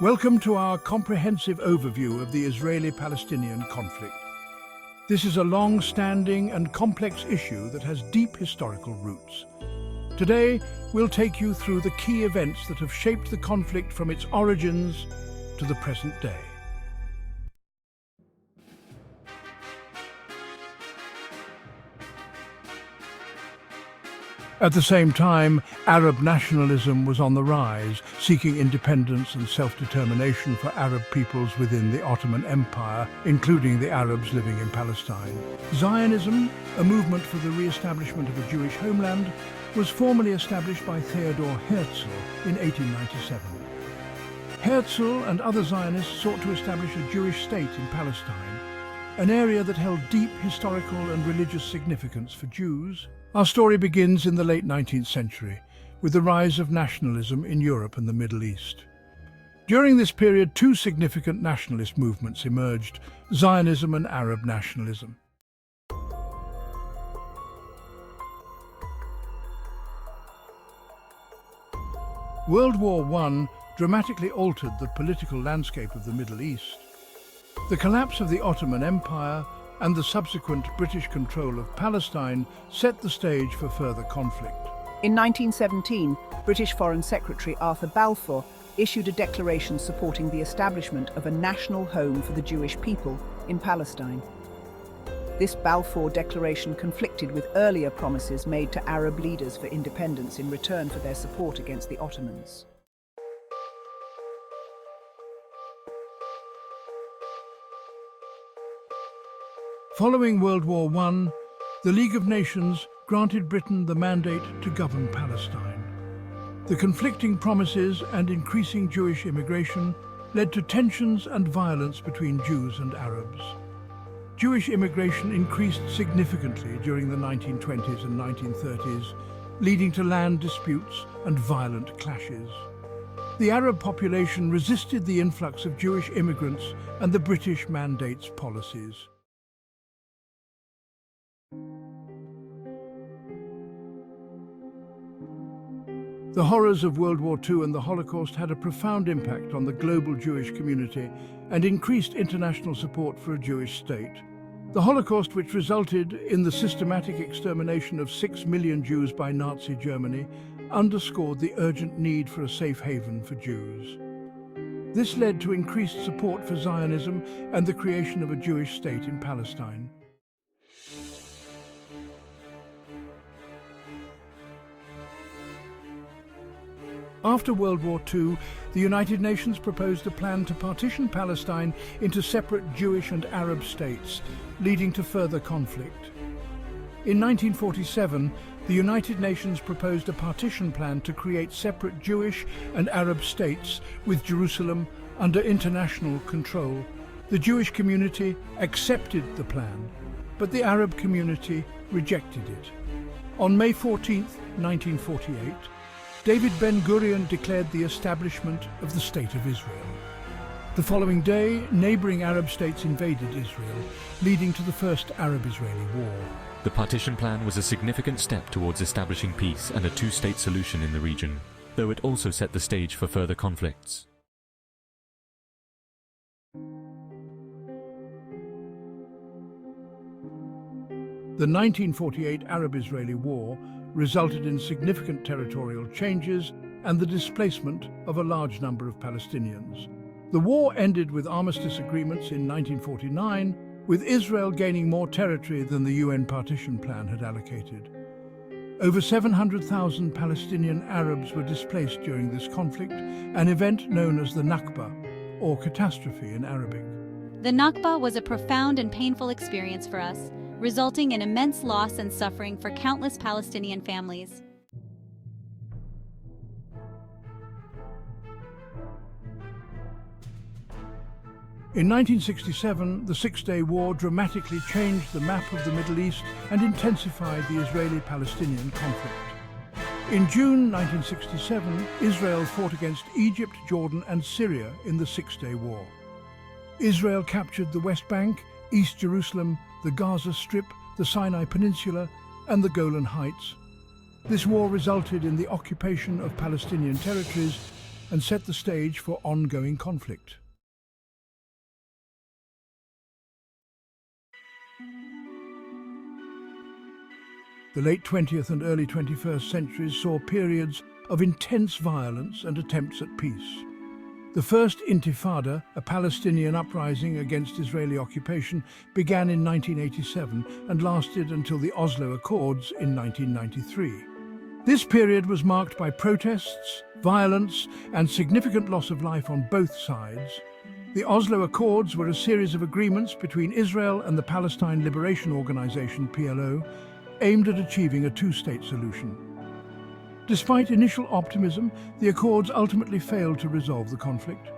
Welcome to our comprehensive overview of the Israeli-Palestinian conflict. This is a long-standing and complex issue that has deep historical roots. Today, we'll take you through the key events that have shaped the conflict from its origins to the present day. At the same time, Arab nationalism was on the rise, seeking independence and self-determination for Arab peoples within the Ottoman Empire, including the Arabs living in Palestine. Zionism, a movement for the re-establishment of a Jewish homeland, was formally established by Theodor Herzl in 1897. Herzl and other Zionists sought to establish a Jewish state in Palestine, an area that held deep historical and religious significance for Jews. Our story begins in the late 19th century, with the rise of nationalism in Europe and the Middle East. During this period, two significant nationalist movements emerged: Zionism and Arab nationalism. World War I dramatically altered the political landscape of the Middle East. The collapse of the Ottoman Empire and the subsequent British control of Palestine set the stage for further conflict. In 1917, British Foreign Secretary Arthur Balfour issued a declaration supporting the establishment of a national home for the Jewish people in Palestine. This Balfour Declaration conflicted with earlier promises made to Arab leaders for independence in return for their support against the Ottomans. Following World War I, the League of Nations granted Britain the mandate to govern Palestine. The conflicting promises and increasing Jewish immigration led to tensions and violence between Jews and Arabs. Jewish immigration increased significantly during the 1920s and 1930s, leading to land disputes and violent clashes. The Arab population resisted the influx of Jewish immigrants and the British mandate's policies. The horrors of World War II and the Holocaust had a profound impact on the global Jewish community and increased international support for a Jewish state. The Holocaust, which resulted in the systematic extermination of 6 million Jews by Nazi Germany, underscored the urgent need for a safe haven for Jews. This led to increased support for Zionism and the creation of a Jewish state in Palestine. After World War II, the United Nations proposed a plan to partition Palestine into separate Jewish and Arab states, leading to further conflict. In 1947, the United Nations proposed a partition plan to create separate Jewish and Arab states with Jerusalem under international control. The Jewish community accepted the plan, but the Arab community rejected it. On May 14, 1948, David Ben-Gurion declared the establishment of the State of Israel. The following day, neighboring Arab states invaded Israel, leading to the First Arab-Israeli War. The partition plan was a significant step towards establishing peace and a two-state solution in the region, though it also set the stage for further conflicts. The 1948 Arab-Israeli War resulted in significant territorial changes and the displacement of a large number of Palestinians. The war ended with armistice agreements in 1949, with Israel gaining more territory than the UN partition plan had allocated. Over 700,000 Palestinian Arabs were displaced during this conflict, an event known as the Nakba, or catastrophe in Arabic. The Nakba was a profound and painful experience for us, resulting in immense loss and suffering for countless Palestinian families. In 1967, the Six-Day War dramatically changed the map of the Middle East and intensified the Israeli-Palestinian conflict. In June 1967, Israel fought against Egypt, Jordan and Syria in the Six-Day War. Israel captured the West Bank, East Jerusalem, the Gaza Strip, the Sinai Peninsula, and the Golan Heights. This war resulted in the occupation of Palestinian territories and set the stage for ongoing conflict. The late 20th and early 21st centuries saw periods of intense violence and attempts at peace. The first Intifada, a Palestinian uprising against Israeli occupation, began in 1987 and lasted until the Oslo Accords in 1993. This period was marked by protests, violence, and significant loss of life on both sides. The Oslo Accords were a series of agreements between Israel and the Palestine Liberation Organization, PLO, aimed at achieving a two-state solution. Despite initial optimism, the Accords ultimately failed to resolve the conflict.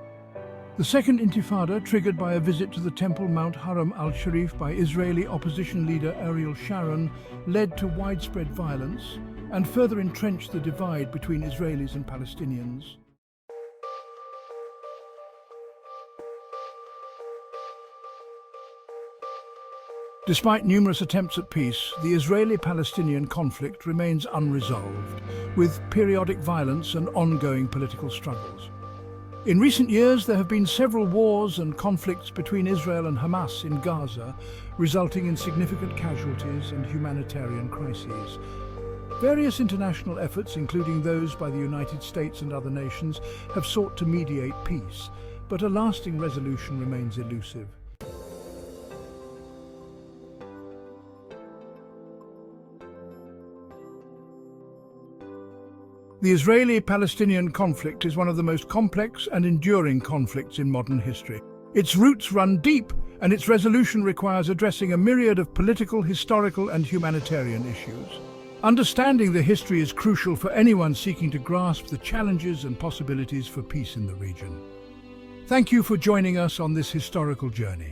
The Second Intifada, triggered by a visit to the Temple Mount Haram al-Sharif by Israeli opposition leader Ariel Sharon, led to widespread violence and further entrenched the divide between Israelis and Palestinians. Despite numerous attempts at peace, the Israeli-Palestinian conflict remains unresolved, with periodic violence and ongoing political struggles. In recent years, there have been several wars and conflicts between Israel and Hamas in Gaza, resulting in significant casualties and humanitarian crises. Various international efforts, including those by the United States and other nations, have sought to mediate peace, but a lasting resolution remains elusive. The Israeli-Palestinian conflict is one of the most complex and enduring conflicts in modern history. Its roots run deep, and its resolution requires addressing a myriad of political, historical, and humanitarian issues. Understanding the history is crucial for anyone seeking to grasp the challenges and possibilities for peace in the region. Thank you for joining us on this historical journey.